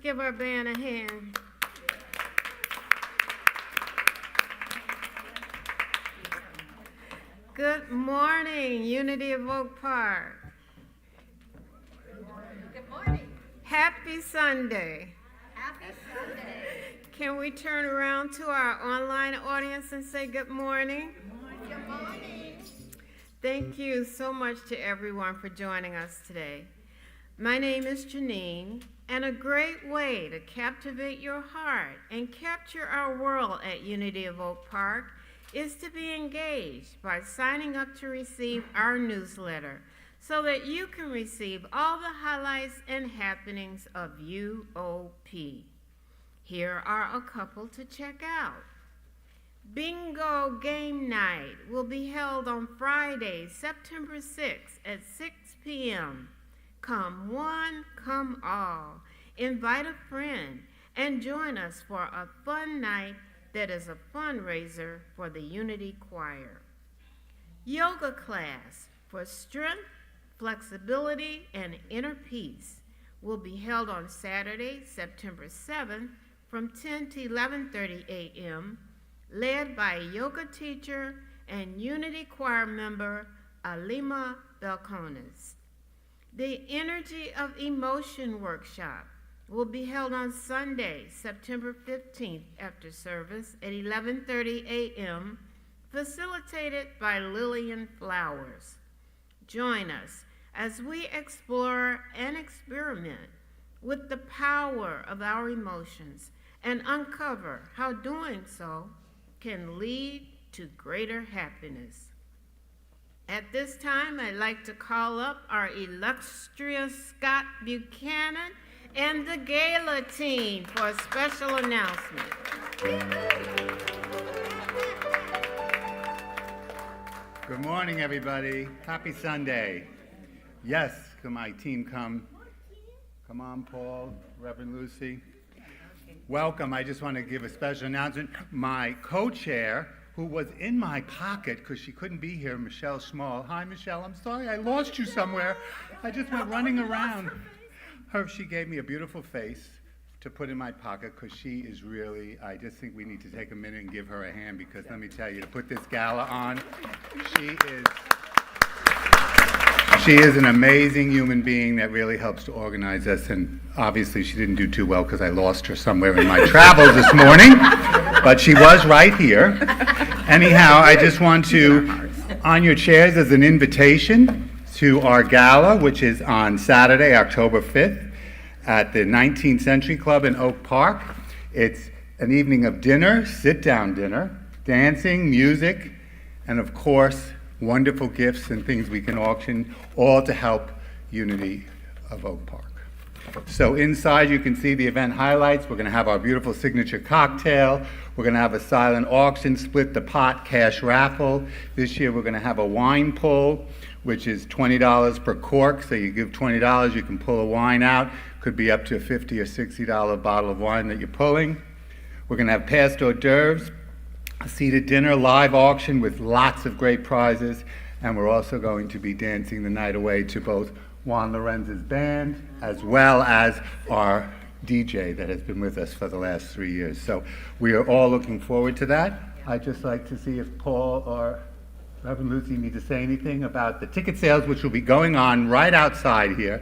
give our band a hand. Good morning, Unity of Oak Park. Good morning. Happy Sunday. Happy Sunday. Can we turn around to our online audience and say good morning? Good morning. Thank you so much to everyone for joining us today. My name is Janine, and a great way to captivate your heart and capture our world at Unity of Oak Park is to be engaged by signing up to receive our newsletter so that you can receive all the highlights and happenings of UOP. Here are a couple to check out. Bingo Game Night will be held on Friday, September 6th at 6 p.m. Come one, come all. Invite a friend and join us for a fun night that is a fundraiser for the Unity Choir. Yoga class for strength, flexibility, and inner peace will be held on Saturday, September 7th from 10 to 11:30 a.m., led by yoga teacher and Unity Choir member Alima Belcones. The Energy of Emotion workshop will be held on Sunday, September 15th after service at 11:30 a.m., facilitated by Lillian Flowers. Join us as we explore and experiment with the power of our emotions and uncover how doing so can lead to greater happiness. At this time, I'd like to call up our illustrious Scott Buchanan and the Gala team for a special announcement. Good morning, everybody. Happy Sunday. Yes, can my team come? Come on, Paul, Reverend Lucy. Welcome. I just want to give a special announcement. My co-chair, who was in my pocket because she couldn't be here, Michelle Schmall. Hi, Michelle. I'm sorry I lost you somewhere. I just went running around. She gave me a beautiful face to put in my pocket because she is really, I just think we need to take a minute and give her a hand because let me tell you, to put this gala on, she is an amazing human being that really helps to organize us, and obviously she didn't do too well because I lost her somewhere in my travels this morning, but she was right here. Anyhow, I just want to, on your chairs as an invitation to our gala, which is on Saturday, October 5th, at the 19th Century Club in Oak Park. It's an evening of dinner, sit-down dinner, dancing, music, and of course, wonderful gifts and things we can auction, all to help Unity of Oak Park. So inside you can see the event highlights. We're going to have our beautiful signature cocktail. We're going to have a silent auction, split the pot cash raffle. This year we're going to have a wine pull, which is $20 per cork. So you give $20, you can pull a wine out. Could be up to a $50 or $60 bottle of wine that you're pulling. We're going to have past hors d'oeuvres, a seated dinner, live auction with lots of great prizes, and we're also going to be dancing the night away to both Juan Lorenz's band as well as our DJ that has been with us for the last 3 years. So we are all looking forward to that. I'd just like to see if Paul or Reverend Lucy need to say anything about the ticket sales, which will be going on right outside here.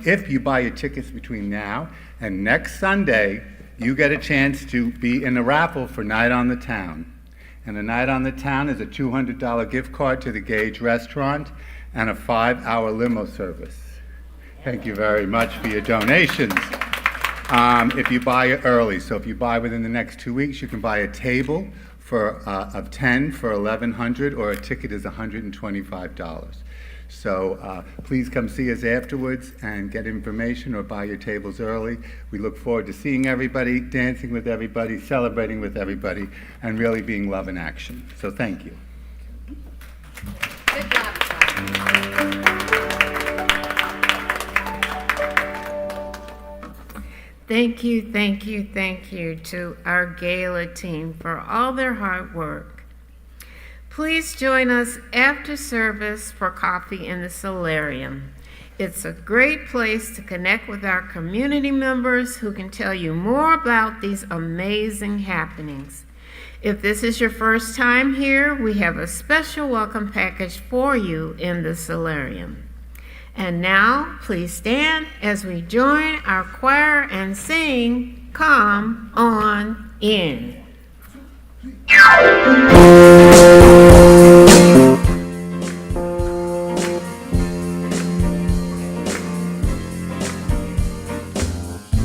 If you buy your tickets between now and next Sunday, you get a chance to be in a raffle for Night on the Town. And a Night on the Town is a $200 gift card to the Gage Restaurant and a 5-hour limo service. Thank you very much for your donations. If you buy it early, so if you buy within the next 2 weeks, you can buy a table of 10 for $1,100, or a ticket is $125. So please come see us afterwards and get information or buy your tables early. We look forward to seeing everybody, dancing with everybody, celebrating with everybody, and really being love in action. So thank you. Good job. Thank you, thank you, thank you to our gala team for all their hard work. Please join us after service for coffee in the solarium. It's a great place to connect with our community members who can tell you more about these amazing happenings. If this is your first time here, we have a special welcome package for you in the solarium. And now, please stand as we join our choir and sing Come On In.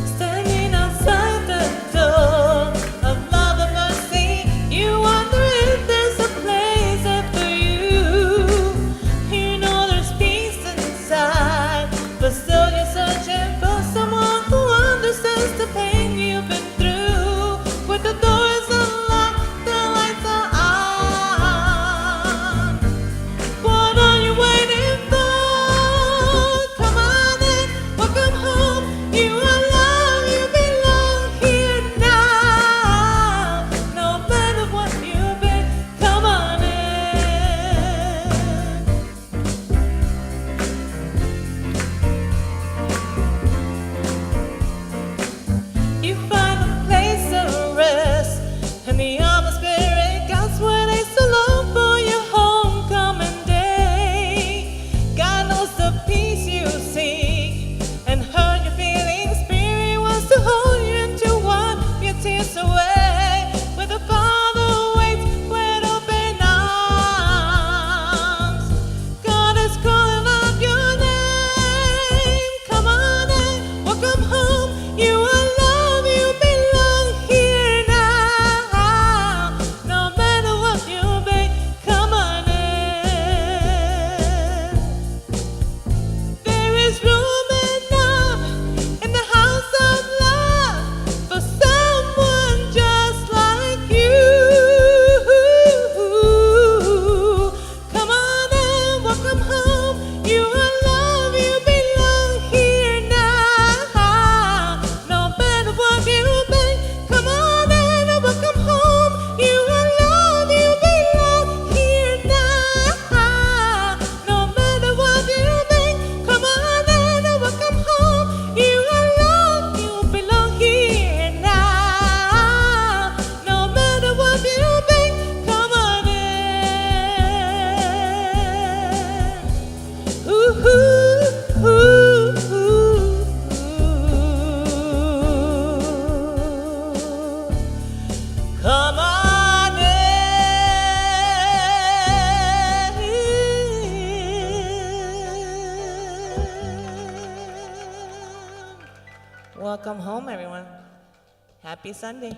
Standing outside the door of love and mercy, you wonder if there's a place there for you. You know there's peace inside, but still you're searching for someone who understands the pain you've been through. With the doors unlocked, the lights are on. What are you waiting for? Come on in, welcome home. You are loved, you belong here now. No matter what you've been, come on in. You find a place of rest in the arm of spirit. God's word is so long for your homecoming day. God knows the peace you seek and hurt your feelings. Spirit wants to hold you and to wipe your tears away. With the Father waits with open arms. God is calling out your name. Come on in, welcome home. You are loved, you belong here now. No matter what you've been, come on in. There is room enough in the house of love for someone just like you. Come on in, welcome home. You are loved, you belong here now. No matter what you've been, come on in and welcome home. You are loved, you belong here now. No matter what you've been, come on in and welcome home. You are loved, you belong here now. No matter what you've been, come on in. Come on in. Welcome home, everyone. Happy Sunday.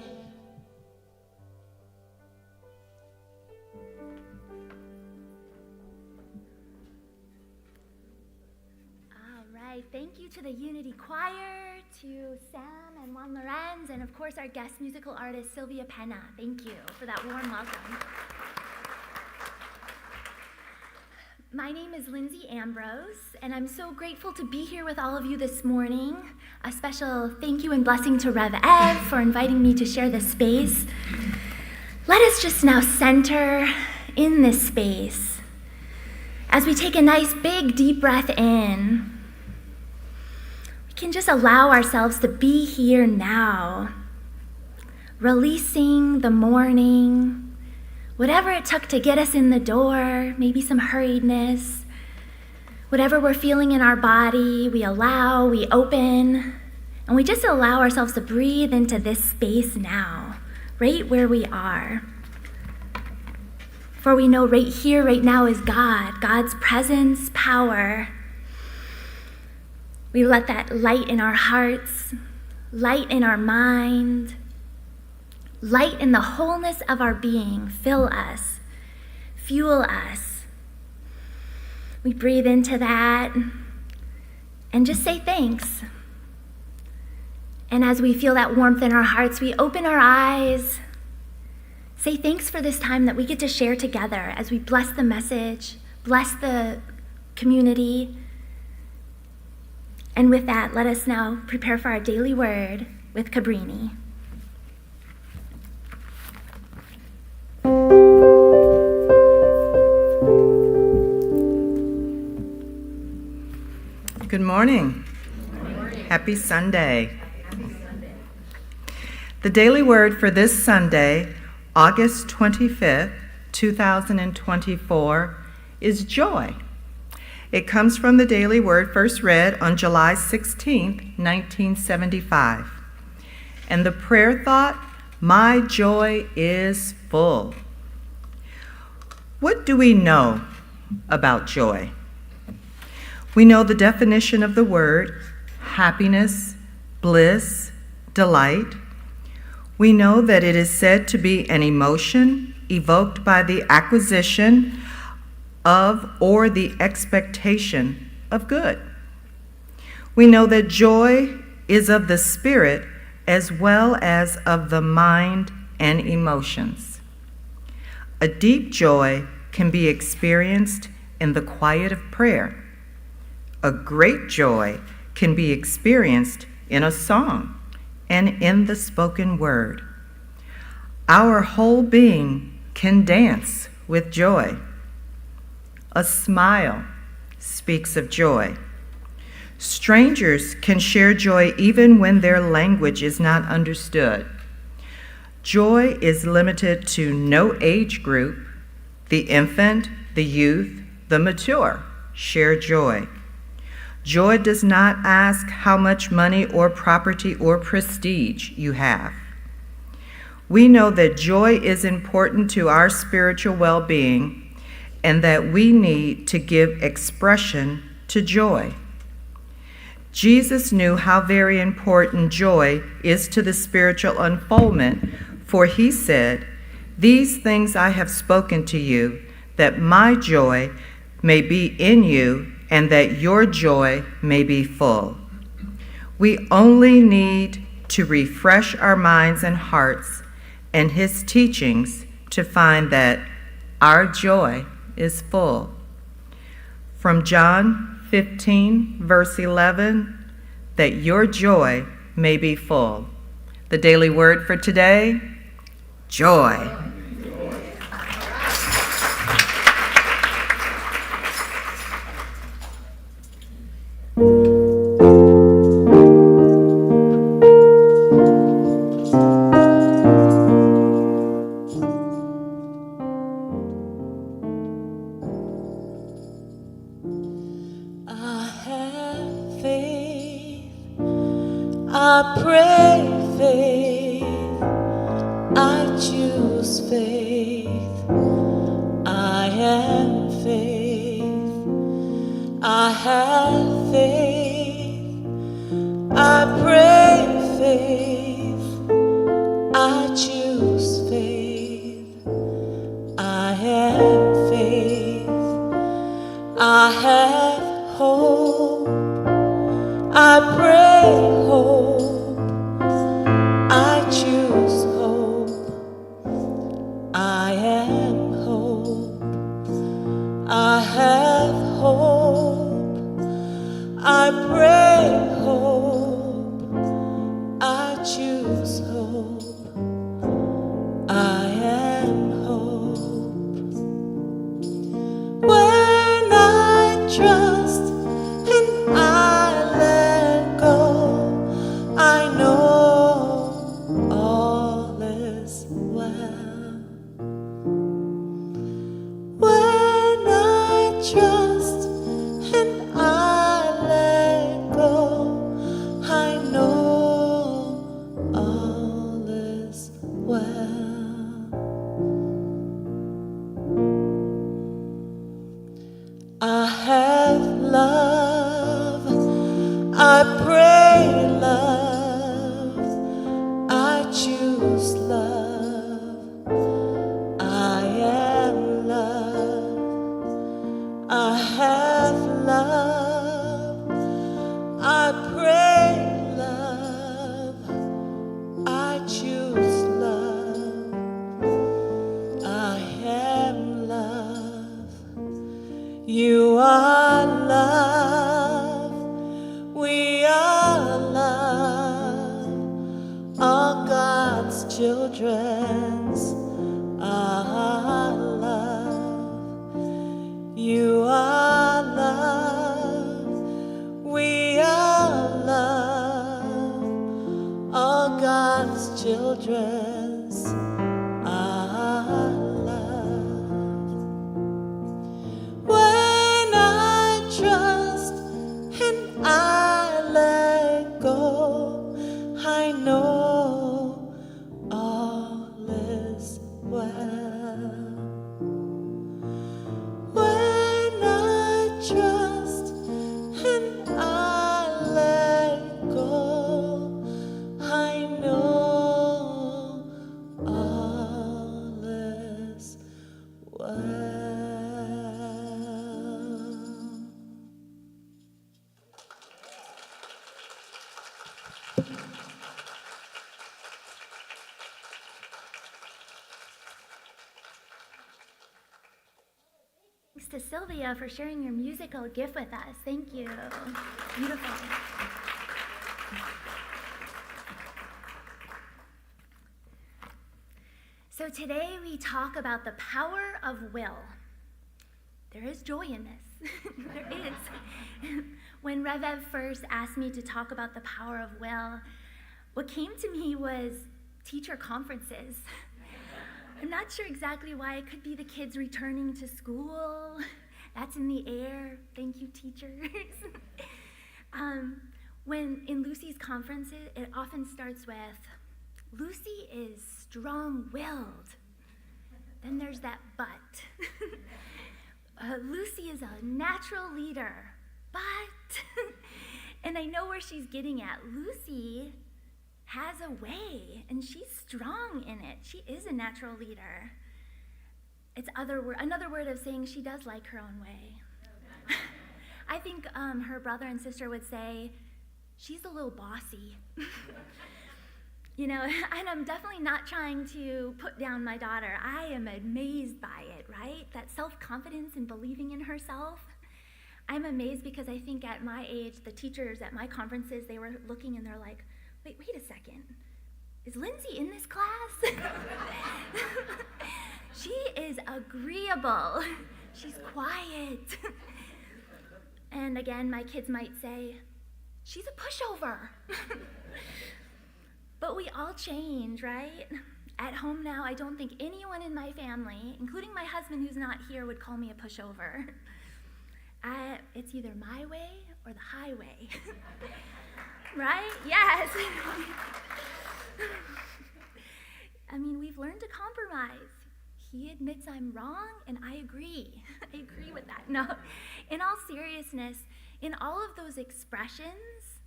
All right, thank you to the Unity Choir, to Sam and Juan Lorenz, and of course our guest musical artist Sylvia Pena. Thank you for that warm welcome. My name is Lindsay Ambrose, and I'm so grateful to be here with all of you this morning. A special thank you and blessing to Rev Ev for inviting me to share this space. Let us just now center in this space as we take a nice big deep breath in. We can just allow ourselves to be here now, releasing the morning, whatever it took to get us in the door, maybe some hurriedness, whatever we're feeling in our body, we allow, we open, and we just allow ourselves to breathe into this space now, right where we are. For we know right here, right now is God, God's presence, power. We let that light in our hearts, light in our mind, light in the wholeness of our being fill us, fuel us. We breathe into that and just say thanks. And as we feel that warmth in our hearts, we open our eyes, say thanks for this time that we get to share together as we bless the message, bless the community. And with that, let us now prepare for our daily word with Cabrini. Good morning. Happy Sunday. The daily word for this Sunday, August 25th, 2024, is joy. It comes from the daily word first read on July 16th, 1975. And the prayer thought, my joy is full. What do we know about joy? We know the definition of the word, happiness, bliss, delight. We know that it is said to be an emotion evoked by the acquisition of or the expectation of good. We know that joy is of the spirit as well as of the mind and emotions. A deep joy can be experienced in the quiet of prayer. A great joy can be experienced in a song and in the spoken word. Our whole being can dance with joy. A smile speaks of joy. Strangers can share joy even when their language is not understood. Joy is limited to no age group. The infant, the youth, the mature share joy. Joy does not ask how much money or property or prestige you have. We know that joy is important to our spiritual well-being and that we need to give expression to joy. Jesus knew how very important joy is to the spiritual unfoldment, for he said, "These things I have spoken to you, that my joy may be in you and that your joy may be full." We only need to refresh our minds and hearts and his teachings to find that our joy is full. From John 15, verse 11, that your joy may be full. The daily word for today, joy. I have faith, I pray faith, I choose faith, I am faith, I have faith, I pray faith, I choose faith, I am faith, I have hope, I pray hope, I choose hope, I am hope, I have hope, I pray hope, I choose hope, I am hope. When I trust and I let go, I know all is well. When I trust and I let go, I know all is well. I have love, I pray love, I choose love, I am love, I have love, I pray love, I choose love, I am love. You are love, we are love, all God's children's are love. You are love, we Sylvia, for sharing your musical gift with us. Thank you. Beautiful. So today we talk about the power of will. There is joy in this. There is. When Rev Ev first asked me to talk about the power of will, what came to me was teacher conferences. I'm not sure exactly why. It could be the kids returning to school. That's in the air. Thank you, teachers. When in Lucy's conferences, it often starts with, Lucy is strong-willed. Then there's that but. Lucy is a natural leader, but, and I know where she's getting at. Lucy has a way, and she's strong in it. She is a natural leader. It's another word of saying she does like her own way. I think her brother and sister would say, she's a little bossy. You know, and I'm definitely not trying to put down my daughter. I am amazed by it, right? That self-confidence and believing in herself. I'm amazed because I think at my age, the teachers at my conferences, they were looking and they're like, wait a second. Is Lindsay in this class? She is agreeable. She's quiet. And again, my kids might say, she's a pushover. But we all change, right? At home now, I don't think anyone in my family, including my husband who's not here, would call me a pushover. It's either my way or the highway. Right? Yes. I mean, we've learned to compromise. He admits I'm wrong, and I agree. I agree with that. No, in all seriousness, in all of those expressions,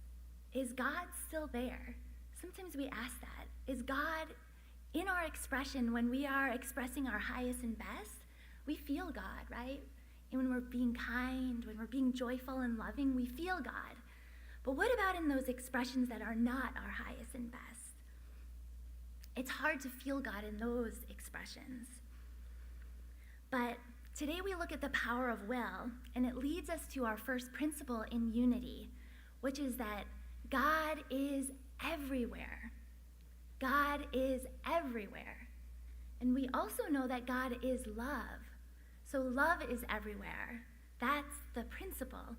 is God still there? Sometimes we ask that. Is God in our expression when we are expressing our highest and best? We feel God, right? And when we're being kind, when we're being joyful and loving, we feel God. But what about in those expressions that are not our highest and best? It's hard to feel God in those expressions. But today we look at the power of will, and it leads us to our first principle in unity, which is that God is everywhere. God is everywhere. And we also know that God is love. So love is everywhere. That's the principle,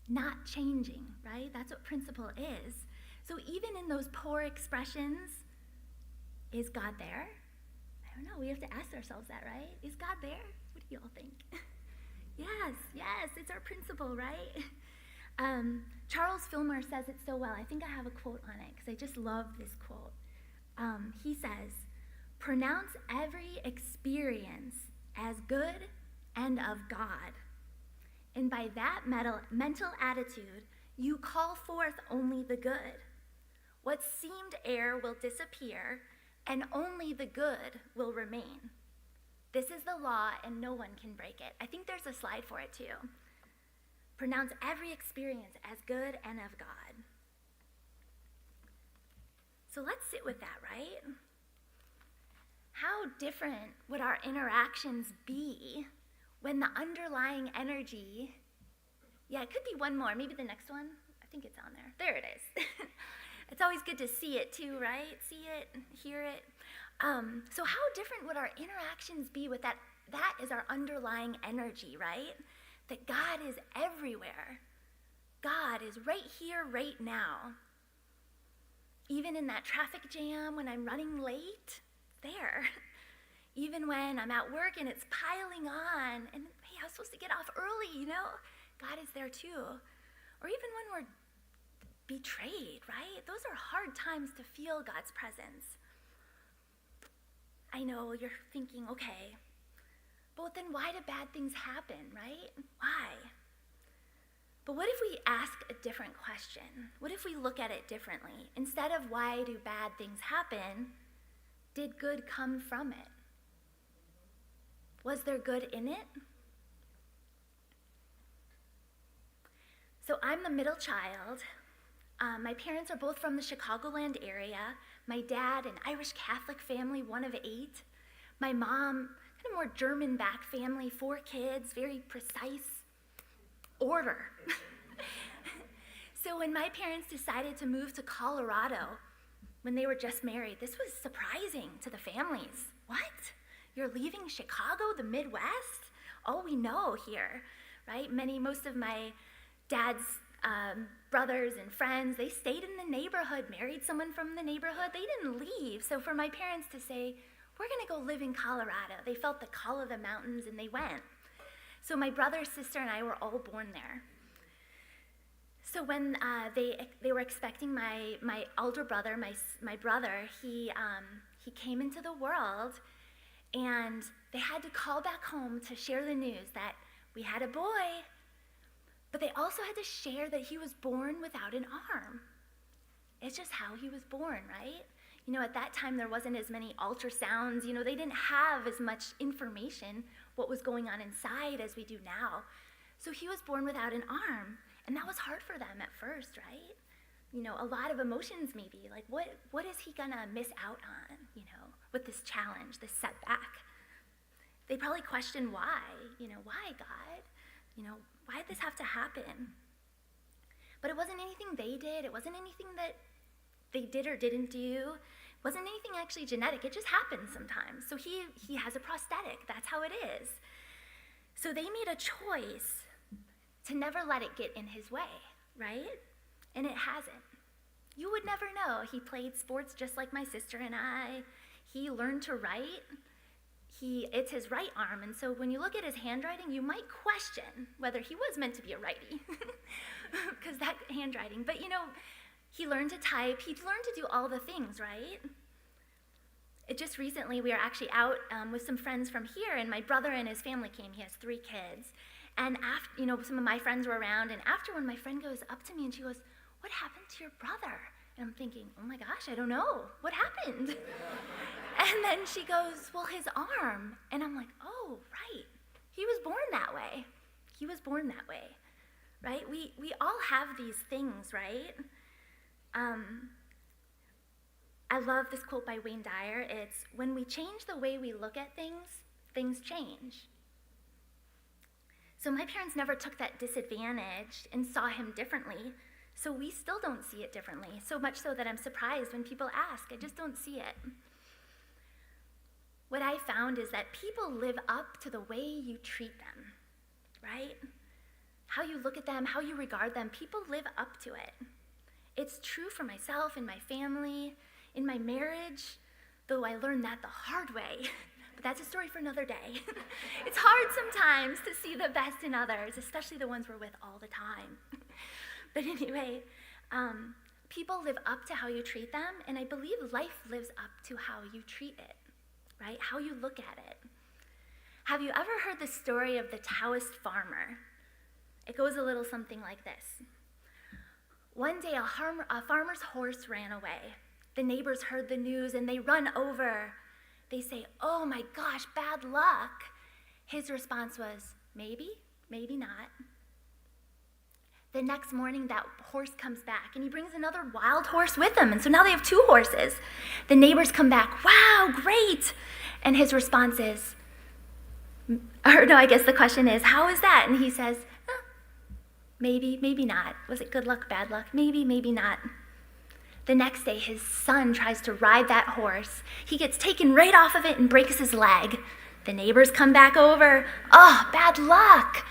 not changing, right? That's what principle is. So even in those poor expressions, is God there? I don't know. We have to ask ourselves that, right? Is God there? What do you all think? Yes, it's our principle, right? Charles Fillmore says it so well. I think I have a quote on it because I just love this quote. He says, pronounce every experience as good and of God. And by that mental attitude, you call forth only the good. What seemed error will disappear, and only the good will remain. This is the law, and no one can break it. I think there's a slide for it too. Pronounce every experience as good and of God. So let's sit with that, right? How different would our interactions be when the underlying energy, it could be one more, maybe the next one. I think it's on there. There it is. It's always good to see it too, right? See it, hear it. So how different would our interactions be with that? That is our underlying energy, right? That God is everywhere. God is right here, right now. Even in that traffic jam when I'm running late, there. Even when I'm at work and it's piling on, and hey, I was supposed to get off early, you know? God is there too. Or even when we're betrayed, right? Those are hard times to feel God's presence. I know you're thinking, okay, but then why do bad things happen, right? Why? But what if we ask a different question? What if we look at it differently? Instead of why do bad things happen, did good come from it? Was there good in it? So I'm the middle child. My parents are both from the Chicagoland area. My dad, an Irish Catholic family, one of 8. My mom, kind of more German back family, 4 kids, very precise order. So when my parents decided to move to Colorado when they were just married, this was surprising to the families. What? You're leaving Chicago, the Midwest? All we know here, right? Most of my dad's brothers and friends, they stayed in the neighborhood, married someone from the neighborhood. They didn't leave. So for my parents to say, we're going to go live in Colorado, they felt the call of the mountains and they went. So my brother, sister, and I were all born there. So when they were expecting my older brother, my brother, he came into the world, and they had to call back home to share the news that we had a boy, but they also had to share that he was born without an arm. It's just how he was born, right? You know, at that time there wasn't as many ultrasounds. You know, they didn't have as much information what was going on inside as we do now. So he was born without an arm, and that was hard for them at first, right? You know, a lot of emotions maybe, like what is he gonna miss out on, you know, with this challenge, this setback? They probably questioned why, you know, why God? You know, why did this have to happen? But it wasn't anything they did, it wasn't anything that they did or didn't do. It wasn't anything actually genetic, it just happens sometimes. So he has a prosthetic, that's how it is. So they made a choice to never let it get in his way, right? And it hasn't. You would never know. He played sports just like my sister and I. He learned to write. It's his right arm, and so when you look at his handwriting, you might question whether he was meant to be a righty, because that handwriting, but you know, he learned to type, he learned to do all the things, right? Just recently, we were actually out with some friends from here, and my brother and his family came. He has 3 kids, and after, you know, some of my friends were around, and after, when my friend goes up to me and she goes, "What happened to your brother?" And I'm thinking, oh my gosh, I don't know. What happened? And then she goes, well, his arm. And I'm like, oh, right. He was born that way. He was born that way, right? We all have these things, right? I love this quote by Wayne Dyer. It's, when we change the way we look at things, things change. So my parents never took that disadvantage and saw him differently. So we still don't see it differently, so much so that I'm surprised when people ask. I just don't see it. What I found is that people live up to the way you treat them, right? How you look at them, how you regard them, people live up to it. It's true for myself, in my family, in my marriage, though I learned that the hard way. But that's a story for another day. It's hard sometimes to see the best in others, especially the ones we're with all the time. But anyway, people live up to how you treat them, and I believe life lives up to how you treat it, right? How you look at it. Have you ever heard the story of the Taoist farmer? It goes a little something like this. One day, a farmer's horse ran away. The neighbors heard the news, and they run over. They say, "Oh my gosh, bad luck." His response was, "Maybe, maybe not." The next morning, that horse comes back, and he brings another wild horse with him, and so now they have 2 horses. The neighbors come back, "Wow, great!" And his response is, I guess the question is, "How is that?" And he says, "Maybe, maybe not. Was it good luck, bad luck? Maybe, maybe not." The next day, his son tries to ride that horse. He gets taken right off of it and breaks his leg. The neighbors come back over, "Oh, bad luck."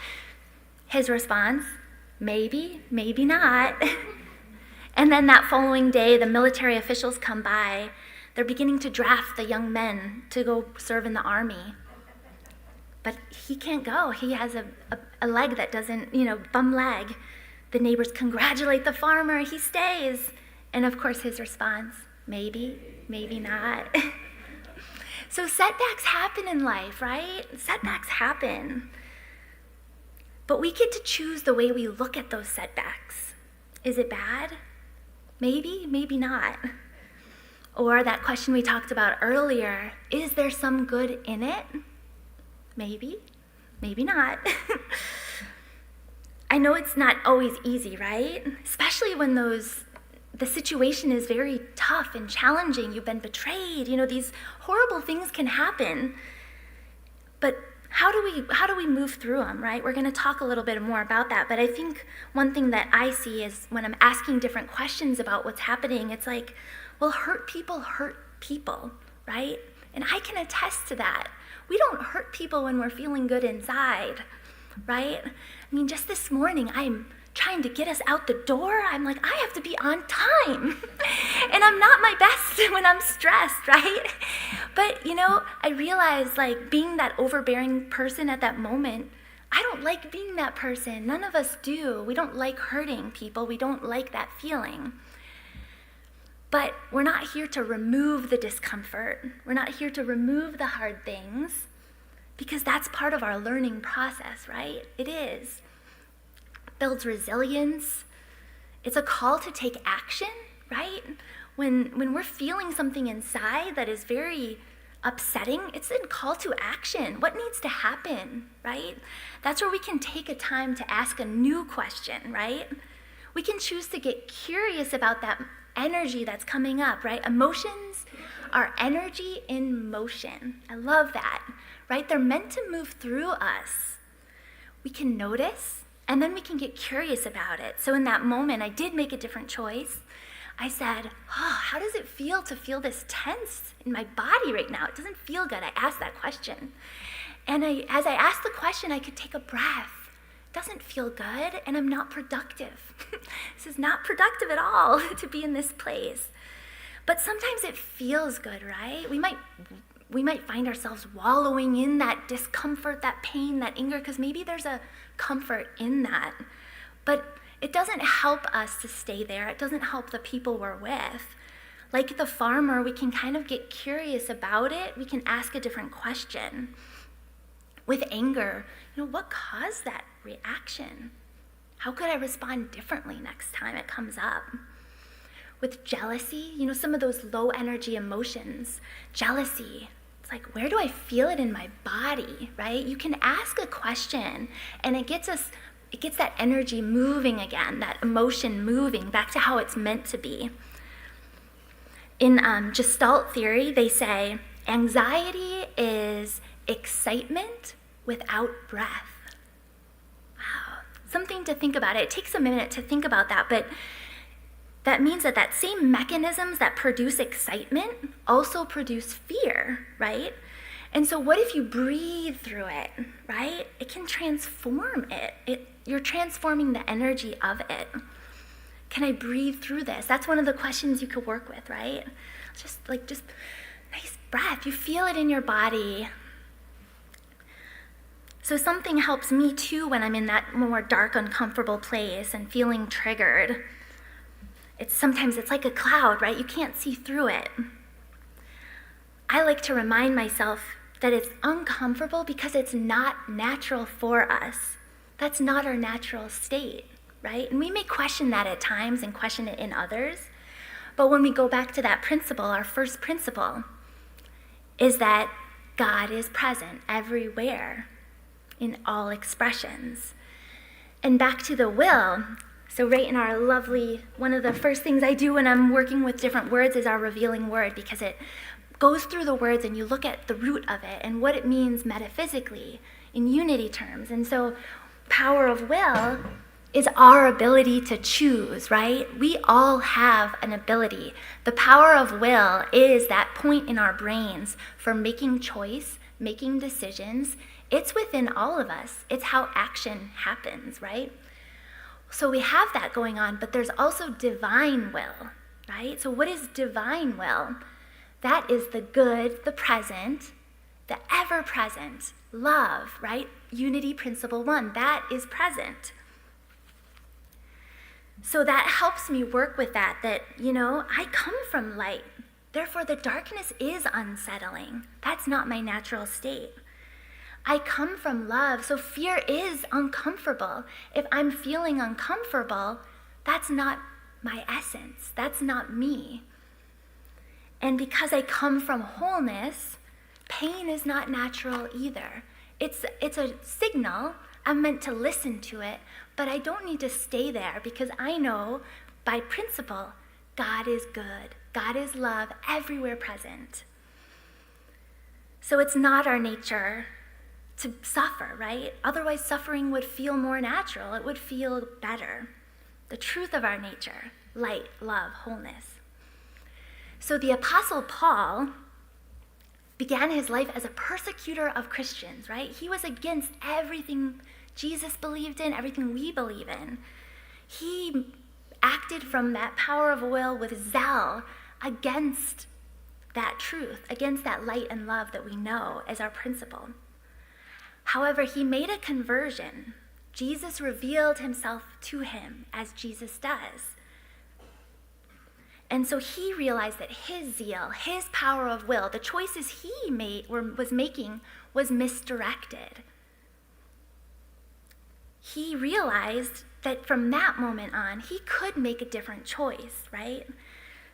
His response, "Maybe, maybe not." And then that following day, the military officials come by. They're beginning to draft the young men to go serve in the army. But he can't go. He has a leg that doesn't, bum leg. The neighbors congratulate the farmer. He stays. And of course, his response, "Maybe, maybe not." So setbacks happen in life, right? Setbacks happen. But we get to choose the way we look at those setbacks. Is it bad? Maybe, maybe not. Or that question we talked about earlier, is there some good in it? Maybe, maybe not. I know it's not always easy, right? Especially when the situation is very tough and challenging. You've been betrayed. These horrible things can happen. But how do we move through them, right? We're going to talk a little bit more about that, but I think one thing that I see is when I'm asking different questions about what's happening, it's like, well, hurt people, right? And I can attest to that. We don't hurt people when we're feeling good inside, right? I mean, just this morning, I'm trying to get us out the door. I'm like, I have to be on time. And I'm not my best when I'm stressed, right? But, I realize, like, being that overbearing person at that moment, I don't like being that person. None of us do. We don't like hurting people. We don't like that feeling. But we're not here to remove the discomfort. We're not here to remove the hard things, because that's part of our learning process, right? It is. Builds resilience. It's a call to take action, right? When we're feeling something inside that is very upsetting, it's a call to action. What needs to happen, right? That's where we can take a time to ask a new question, right? We can choose to get curious about that energy that's coming up, right? Emotions are energy in motion. I love that, right? They're meant to move through us. We can notice, and then we can get curious about it. So in that moment, I did make a different choice. I said, how does it feel to feel this tense in my body right now? It doesn't feel good. I asked that question. And as I asked the question, I could take a breath. It doesn't feel good, and I'm not productive. This is not productive at all to be in this place. But sometimes it feels good, right? We might find ourselves wallowing in that discomfort, that pain, that anger, because maybe there's a comfort in that. But it doesn't help us to stay there. It doesn't help the people we're with. Like the farmer, we can kind of get curious about it. We can ask a different question. With anger, what caused that reaction? How could I respond differently next time it comes up? With jealousy, some of those low energy emotions, jealousy, it's like, where do I feel it in my body, right? You can ask a question, and it gets that energy moving again, that emotion moving back to how it's meant to be. In Gestalt theory, they say anxiety is excitement without breath. Wow, something to think about. It takes a minute to think about that, but that means that same mechanisms that produce excitement also produce fear, right? And so what if you breathe through it, right? It can transform it. You're transforming the energy of it. Can I breathe through this? That's one of the questions you could work with, right? Just nice breath. You feel it in your body. So something helps me too when I'm in that more dark, uncomfortable place and feeling triggered. Sometimes it's like a cloud, right? You can't see through it. I like to remind myself that it's uncomfortable because it's not natural for us. That's not our natural state, right? And we may question that at times and question it in others. But when we go back to that principle, our first principle is that God is present everywhere in all expressions. And back to the will, so right in our lovely, one of the first things I do when I'm working with different words is our revealing word, because it goes through the words and you look at the root of it and what it means metaphysically in unity terms. And so power of will is our ability to choose, right? We all have an ability. The power of will is that point in our brains for making choice, making decisions. It's within all of us. It's how action happens, right? So we have that going on, but there's also divine will, right? So what is divine will? That is the good, the present, the ever-present love, right? Unity principle 1, that is present. So that helps me work with that, I come from light. Therefore, the darkness is unsettling. That's not my natural state. I come from love, so fear is uncomfortable. If I'm feeling uncomfortable, that's not my essence. That's not me. And because I come from wholeness, pain is not natural either. It's a signal. I'm meant to listen to it, but I don't need to stay there because I know by principle, God is good. God is love, everywhere present. So it's not our nature to suffer, right? Otherwise, suffering would feel more natural. It would feel better. The truth of our nature, light, love, wholeness. So the Apostle Paul began his life as a persecutor of Christians, right? He was against everything Jesus believed in, everything we believe in. He acted from that power of will with zeal against that truth, against that light and love that we know as our principle. However, he made a conversion. Jesus revealed himself to him as Jesus does. And so he realized that his zeal, his power of will, the choices he was making was misdirected. He realized that from that moment on, he could make a different choice, right?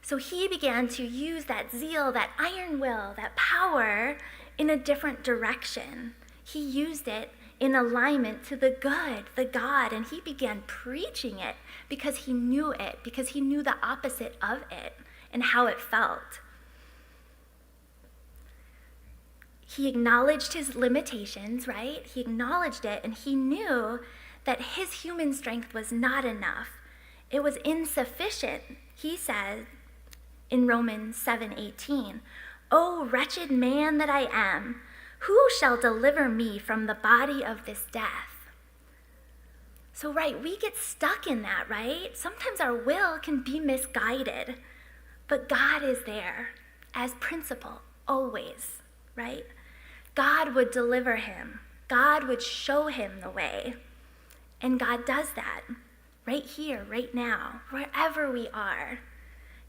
So he began to use that zeal, that iron will, that power in a different direction. He used it in alignment to the good, the God, and he began preaching it because he knew it, because he knew the opposite of it and how it felt. He acknowledged his limitations, right? He acknowledged it, and he knew that his human strength was not enough. It was insufficient. He said in Romans 7:18, "O wretched man that I am, who shall deliver me from the body of this death?" So, right, we get stuck in that, right? Sometimes our will can be misguided, but God is there as principle, always, right? God would deliver him. God would show him the way. And God does that right here, right now, wherever we are.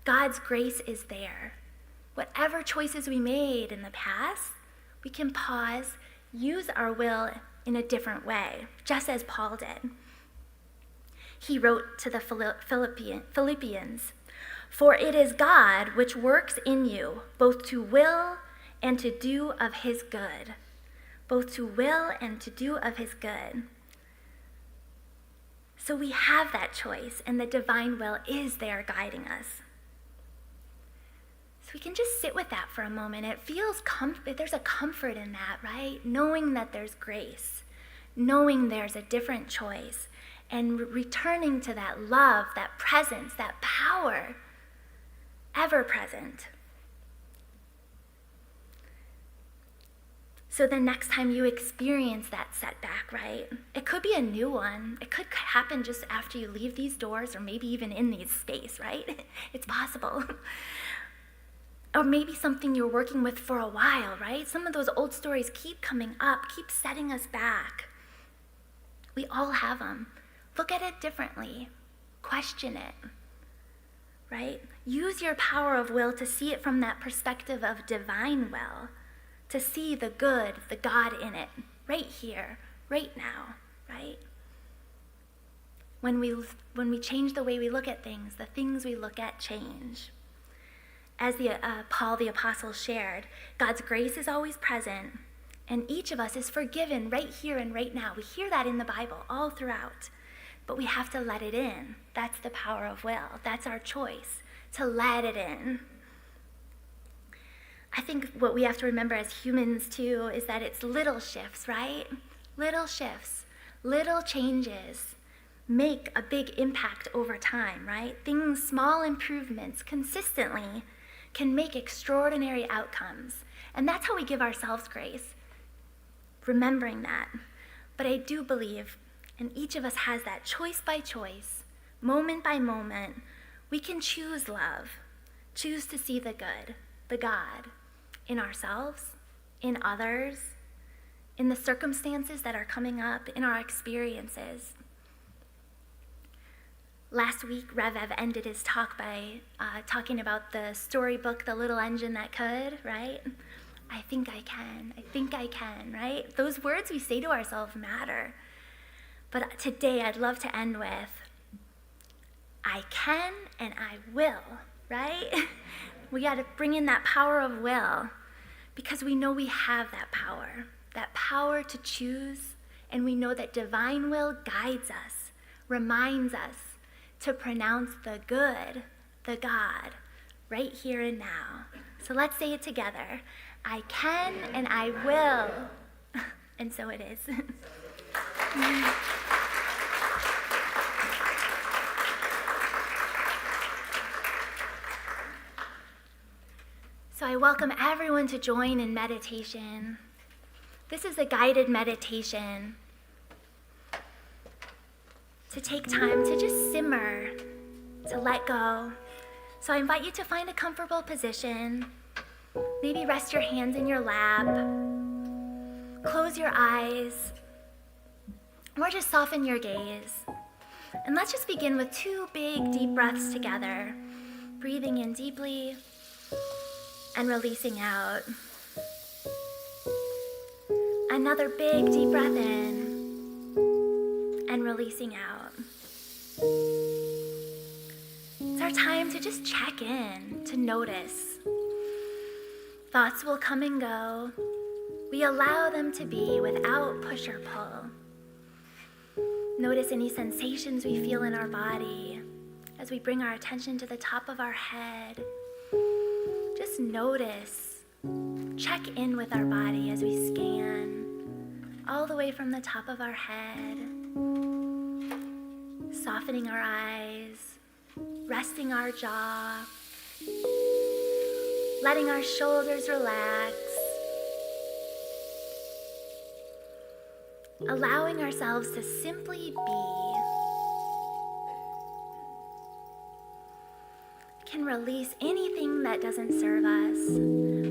God's grace is there. Whatever choices we made in the past, we can pause, use our will in a different way, just as Paul did. He wrote to the Philippians, "For it is God which works in you, both to will and to do of his good." Both to will and to do of his good. So we have that choice, and the divine will is there guiding us. So we can just sit with that for a moment. It feels there's a comfort in that, right? Knowing that there's grace, knowing there's a different choice, and returning to that love, that presence, that power, ever present. So the next time you experience that setback, right? It could be a new one. It could happen just after you leave these doors, or maybe even in this space, right? It's possible. Or maybe something you're working with for a while, right? Some of those old stories keep coming up, keep setting us back. We all have them. Look at it differently. Question it, right? Use your power of will to see it from that perspective of divine will, to see the good, the God in it, right here, right now, right? When we change the way we look at things, the things we look at change. As Paul the Apostle shared, God's grace is always present, and each of us is forgiven right here and right now. We hear that in the Bible all throughout, but we have to let it in. That's the power of will. That's our choice, to let it in. I think what we have to remember as humans too is that it's little shifts, right? Little shifts, little changes make a big impact over time, right? Things, small improvements consistently can make extraordinary outcomes. And that's how we give ourselves grace, remembering that. But I do believe, and each of us has that choice by choice, moment by moment, we can choose love, choose to see the good, the God, in ourselves, in others, in the circumstances that are coming up, in our experiences. Last week, Rev ended his talk by talking about the storybook, The Little Engine That Could, right? I think I can, right? Those words we say to ourselves matter. But today, I'd love to end with, I can and I will, right? We got to bring in that power of will, because we know we have that power to choose, and we know that divine will guides us, reminds us to pronounce the good, the God, right here and now. So let's say it together. I can and I will. And so it is. So I welcome everyone to join in meditation. This is a guided meditation to take time to just simmer, to let go. So I invite you to find a comfortable position. Maybe rest your hands in your lap. Close your eyes. Or just soften your gaze. And let's just begin with 2 big, deep breaths together. Breathing in deeply and releasing out. Another big, deep breath in and releasing out. It's our time to just check in, to notice. Thoughts will come and go. We allow them to be without push or pull. Notice any sensations we feel in our body as we bring our attention to the top of our head. Just notice, check in with our body as we scan all the way from the top of our head, softening our eyes, resting our jaw, letting our shoulders relax, allowing ourselves to simply be. Can release anything that doesn't serve us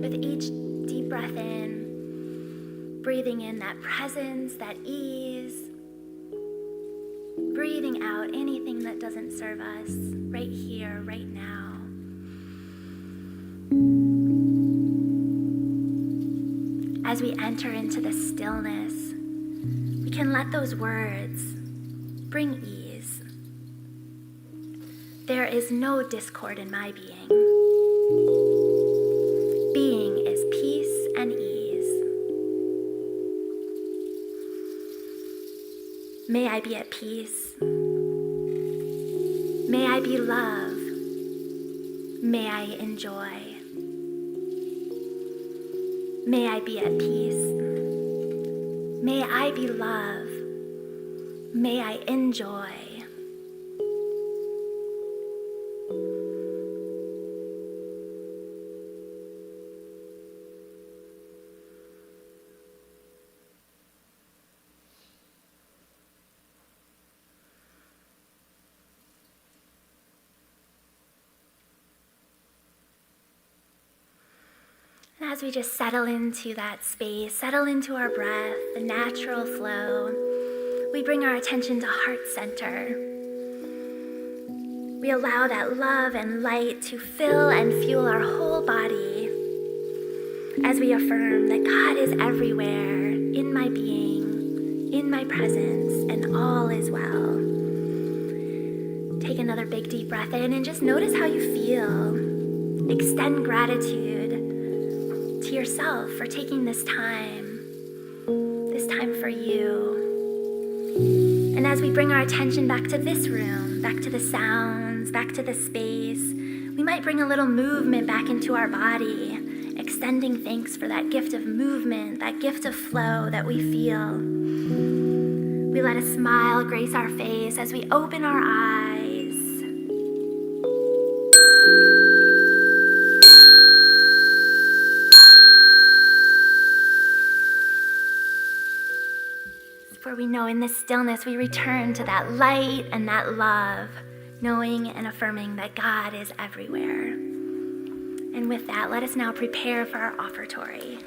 with each deep breath in, breathing in that presence, that ease, breathing out anything that doesn't serve us right here, right now. As we enter into the stillness, we can let those words bring ease. There is no discord in my being. Being is peace and ease. May I be at peace. May I be love. May I enjoy. May I be at peace. May I be love. May I enjoy. And as we just settle into that space, settle into our breath, the natural flow, we bring our attention to heart center. We allow that love and light to fill and fuel our whole body as we affirm that God is everywhere, in my being, in my presence, and all is well. Take another big deep breath in and just notice how you feel. Extend gratitude to yourself for taking this time for you. And as we bring our attention back to this room, back to the sounds, back to the space, we might bring a little movement back into our body, extending thanks for that gift of movement, that gift of flow that we feel. We let a smile grace our face as we open our eyes. For we know in this stillness we return to that light and that love, knowing and affirming that God is everywhere. And with that, let us now prepare for our offertory.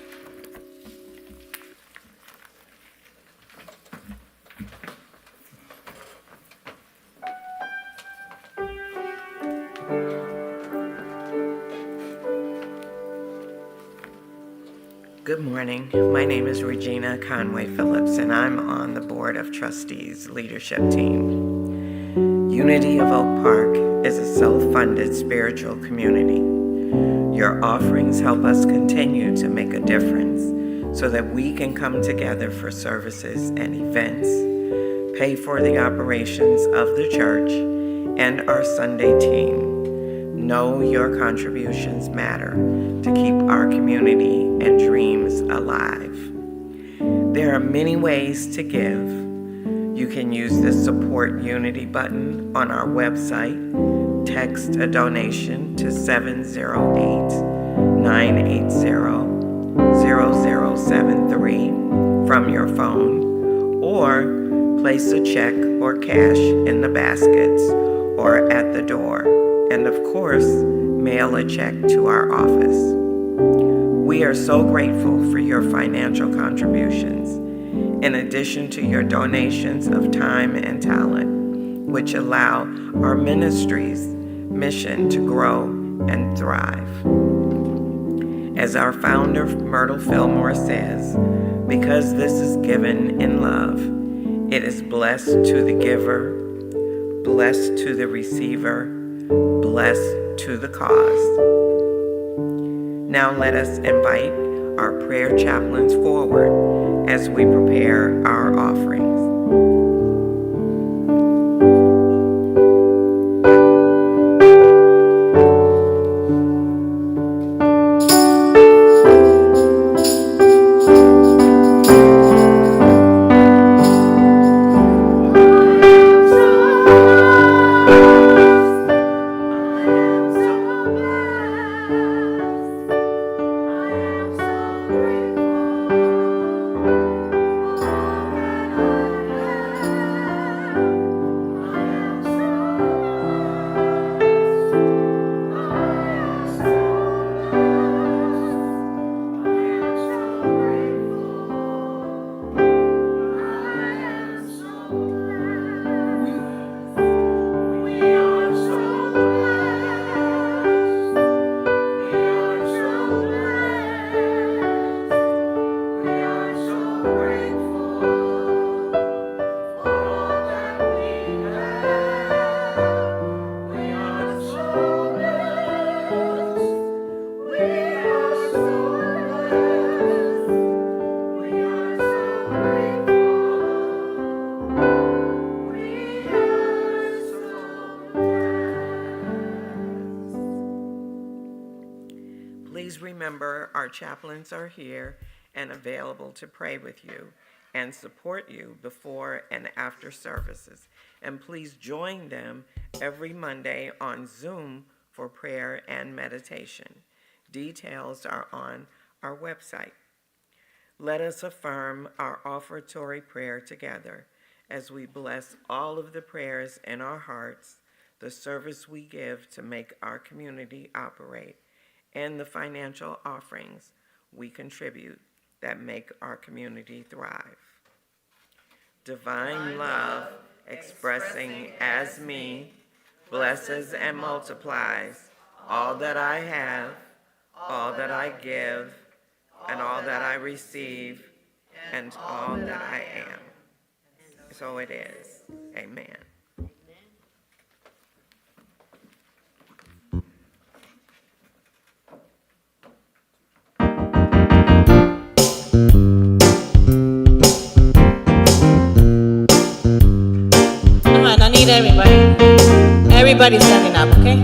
Good morning. My name is Regina Conway Phillips, and I'm on the Board of Trustees leadership team. Unity of Oak Park is a self-funded spiritual community. Your offerings help us continue to make a difference so that we can come together for services and events, pay for the operations of the church and our Sunday team. Know your contributions matter to keep our community and dreams alive. There are many ways to give. You can use the Support Unity button on our website, text a donation to 708-980-0073 from your phone, or place a check or cash in the baskets or at the door, and of course, mail a check to our office. We are so grateful for your financial contributions, in addition to your donations of time and talent, which allow our ministry's mission to grow and thrive. As our founder, Myrtle Fillmore, says, because this is given in love, it is blessed to the giver, blessed to the receiver, blessed to the cause. Now let us invite our prayer chaplains forward as we prepare our offerings. Please remember our chaplains are here and available to pray with you and support you before and after services. And please join them every Monday on Zoom for prayer and meditation. Details are on our website. Let us affirm our offertory prayer together as we bless all of the prayers in our hearts, the service we give to make our community operate, and the financial offerings we contribute that make our community thrive. Divine love, expressing as me, blesses and multiplies all that I have, all that I give, and all that I receive, and all that I am. So it is. Amen. Come on, I need everybody. Everybody standing up, okay?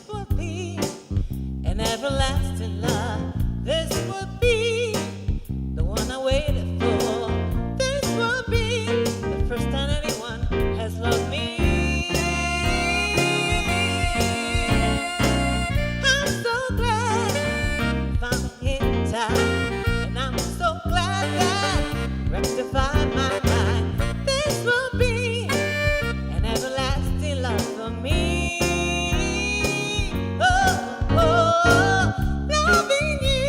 Will be an everlasting love. This will be the one I waited for. This will be the first time anyone has loved me. I'm so glad I found it in time, and I'm so glad that rectified my mind. This will be an everlasting love for me. Oh, oh, loving you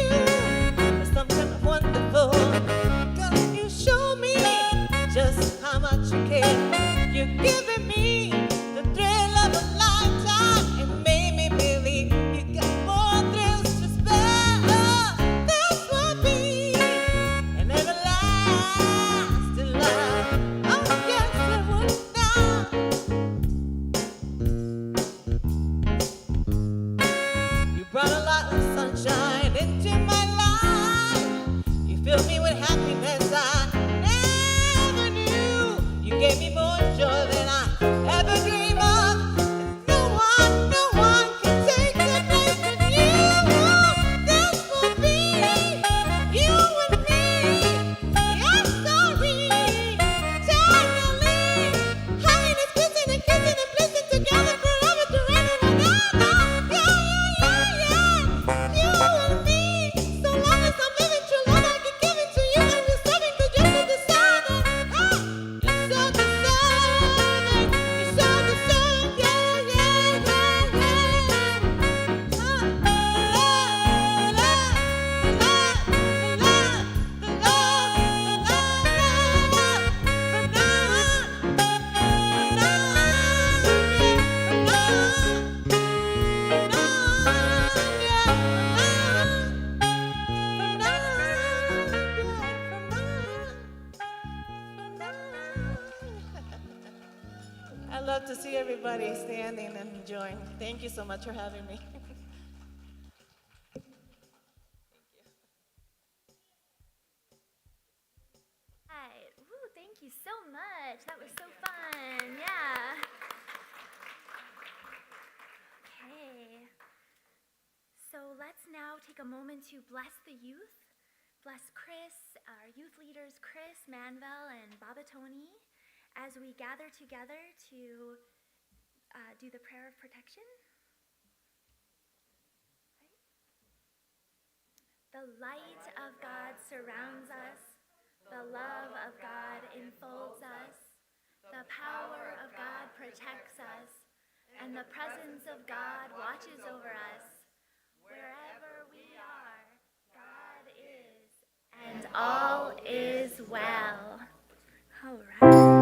everybody standing and enjoying. Thank you so much for having me. Right. Woo, thank you so much. That was so fun. Yeah. Okay. So let's now take a moment to bless the youth. Bless Chris, our youth leaders, Chris, Manvel, and Baba Tony, as we gather together to do the prayer of protection. The light of God surrounds us. The love of God enfolds us. The power of God protects us. And the presence of God watches over us. Wherever we are, God is. And all is well. All right.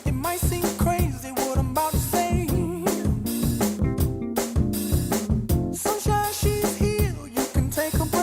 It might seem crazy what I'm about to say. Sunshine, she's here. You can take a breath.